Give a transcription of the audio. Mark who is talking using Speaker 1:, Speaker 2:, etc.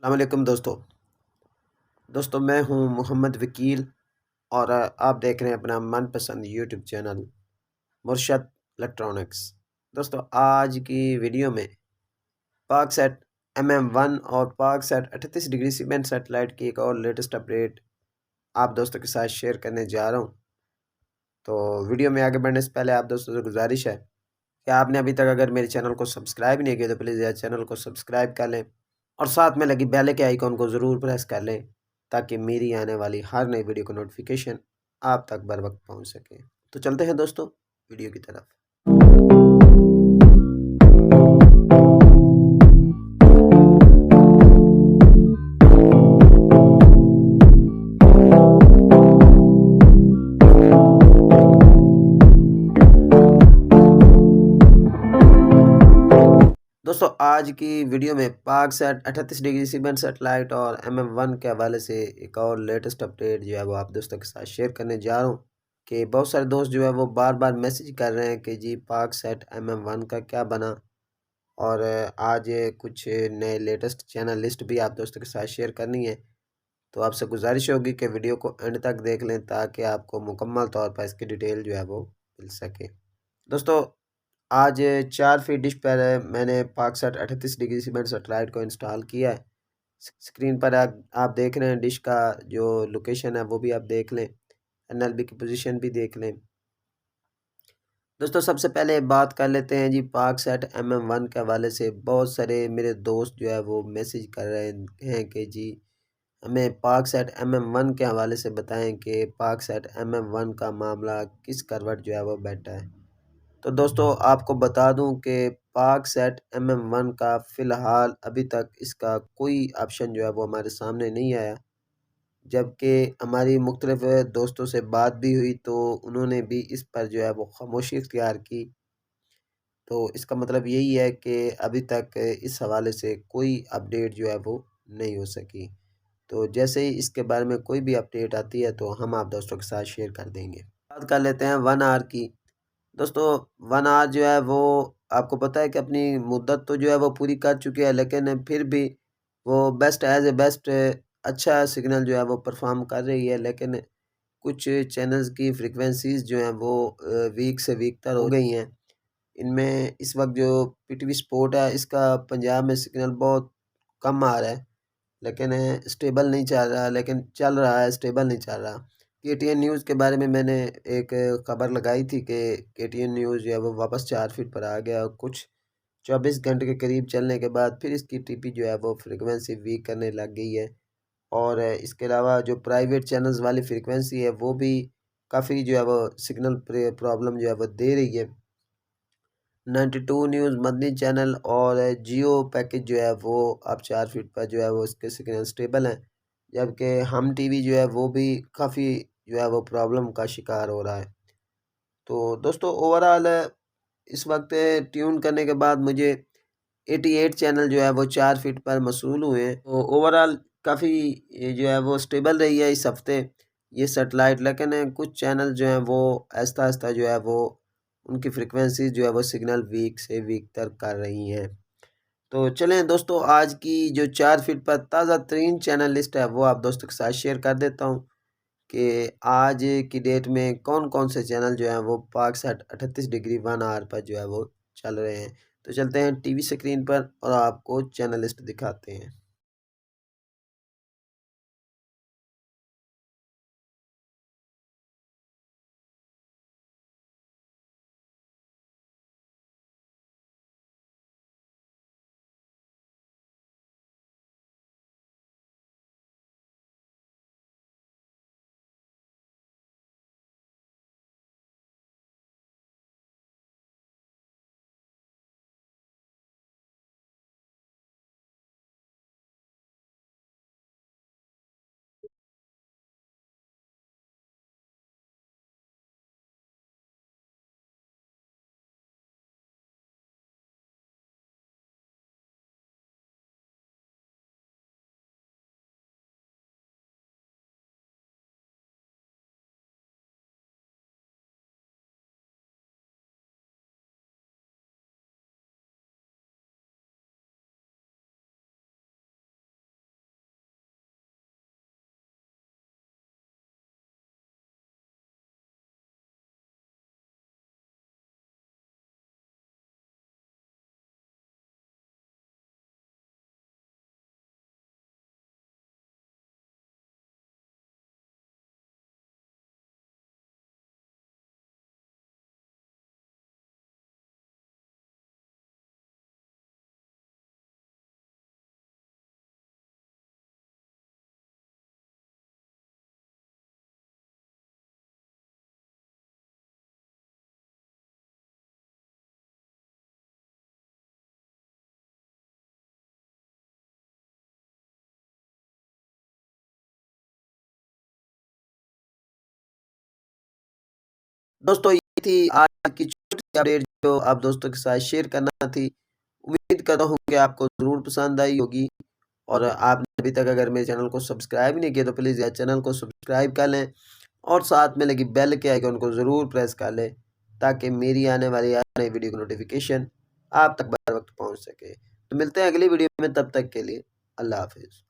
Speaker 1: अस्सलामुअलैकुम दोस्तों मैं हूं मोहम्मद वकील और आप देख रहे हैं अपना मनपसंद यूट्यूब चैनल मुर्शद इलेक्ट्रॉनिक्स। दोस्तों आज की वीडियो में पाकसेट MM1 और पाकसेट 38 डिग्री सीमेंट सेटेलाइट की एक और लेटेस्ट अपडेट आप दोस्तों के साथ शेयर करने जा रहा हूं। तो वीडियो में आगे बढ़ने से पहले आप दोस्तों से गुजारिश है कि आपने अभी तक अगर मेरे चैनल को सब्सक्राइब नहीं किया तो प्लीज़ यार चैनल को सब्सक्राइब कर लें और साथ में लगी बेल के आइकॉन को ज़रूर प्रेस कर लें ताकि मेरी आने वाली हर नई वीडियो का नोटिफिकेशन आप तक बर वक्त पहुँच सके। तो चलते हैं दोस्तों वीडियो की तरफ। दोस्तों आज की वीडियो में पाकसेट 38 डिग्री सीमेंट सेटेलाइट और MM1 के हवाले से एक और लेटेस्ट अपडेट जो है वो आप दोस्तों के साथ शेयर करने जा रहा हूँ कि बहुत सारे दोस्त जो है वो बार बार मैसेज कर रहे हैं कि जी पाकसेट MM1 का क्या बना। और आज कुछ नए लेटेस्ट चैनल लिस्ट भी आप दोस्तों के साथ शेयर करनी है। तो आपसे गुजारिश होगी कि वीडियो को एंड तक देख लें ताकि आपको मुकम्मल तौर पर इसकी डिटेल जो है वो मिल सके। दोस्तों आज 4 फीट डिश पर मैंने पाकसेट 38 डिग्री सीमेंट सेटेलाइट को इंस्टॉल किया है। स्क्रीन पर आप देख रहे हैं डिश का जो लोकेशन है वो भी आप देख लें, NLB की पोजीशन भी देख लें। दोस्तों सबसे पहले बात कर लेते हैं जी पाकसेट MM1 के हवाले से। बहुत सारे मेरे दोस्त जो है वो मैसेज कर रहे हैं कि जी हमें पाकसेट MM1 के हवाले से बताएं कि पाकसेट MM1 का मामला किस करवट जो है वो बैठा है। तो दोस्तों आपको बता दूं कि पाकसेट MM1 का फ़िलहाल अभी तक इसका कोई ऑप्शन जो है वो हमारे सामने नहीं आया, जबकि हमारी मुख्तलिफ दोस्तों से बात भी हुई तो उन्होंने भी इस पर जो है वो खामोशी इख्तियार की। तो इसका मतलब यही है कि अभी तक इस हवाले से कोई अपडेट जो है वो नहीं हो सकी। तो जैसे ही इसके बारे में कोई भी अपडेट आती है तो हम आप दोस्तों के साथ शेयर कर देंगे। बात कर लेते हैं 1 आवर की। दोस्तों 1 आवर जो है वो आपको पता है कि अपनी मुद्दत तो जो है वो पूरी कर चुकी है, लेकिन फिर भी वो बेस्ट एज ए बेस्ट अच्छा सिग्नल जो है वो परफॉर्म कर रही है। लेकिन कुछ चैनल्स की फ्रीक्वेंसीज जो हैं वो वीक से वीक तर हो गई हैं। इनमें इस वक्त जो PTV स्पोर्ट है इसका पंजाब में सिग्नल बहुत कम आ रहा है, लेकिन स्टेबल नहीं चल रहा, लेकिन चल रहा है, स्टेबल नहीं चल रहा। KTN न्यूज़ के बारे में मैंने एक खबर लगाई थी कि KTN न्यूज़ जो है वो वापस 4 फीट पर आ गया। कुछ 24 घंटे के करीब चलने के बाद फिर इसकी TP जो है वो फ्रीक्वेंसी वीक करने लग गई है। और इसके अलावा जो प्राइवेट चैनल्स वाली फ्रीक्वेंसी है वो भी काफ़ी जो है वो सिग्नल प्रॉब्लम जो है वो दे रही है। 92 न्यूज़ मदनी चैनल और जियो पैकेज जो है वो अब 4 फीट पर जो है वो इसके सिग्नल स्टेबल हैं, जबकि हम टीवी जो है वो भी काफ़ी जो है वो प्रॉब्लम का शिकार हो रहा है। तो दोस्तों ओवरऑल इस वक्त ट्यून करने के बाद मुझे 88 चैनल जो है वो 4 फीट पर मसूल हुए हैं। तो ओवरऑल काफ़ी जो है वो स्टेबल रही है इस हफ्ते ये सेटेलाइट, लेकिन कुछ चैनल जो हैं वो आहिस्ता आहिस्ता जो है वो उनकी फ्रिक्वेंसी जो है वो सिग्नल वीक से वीक तर कर रही हैं। तो चलें दोस्तों आज की जो 4 फीट पर ताज़ा तरीन चैनल लिस्ट है वो आप दोस्तों के साथ शेयर कर देता हूँ कि आज की डेट में कौन कौन से चैनल जो हैं वो पाकसेट 38 डिग्री 1 आवर पर जो है वो चल रहे हैं। तो चलते हैं टीवी स्क्रीन पर और आपको चैनल लिस्ट दिखाते हैं। दोस्तों ये थी आज की छोटी अपडेट जो आप दोस्तों के साथ शेयर करना थी। उम्मीद करता हूँ कि आपको ज़रूर पसंद आई होगी और आपने अभी तक अगर मेरे चैनल को सब्सक्राइब नहीं किया तो प्लीज़ यार चैनल को सब्सक्राइब कर लें और साथ में लगी बेल के आइकन को ज़रूर प्रेस कर लें ताकि मेरी आने वाली हर नई वीडियो की नोटिफिकेशन आप तक बर वक्त पहुँच सके। तो मिलते हैं अगली वीडियो में, तब तक के लिए अल्लाह हाफ़िज़।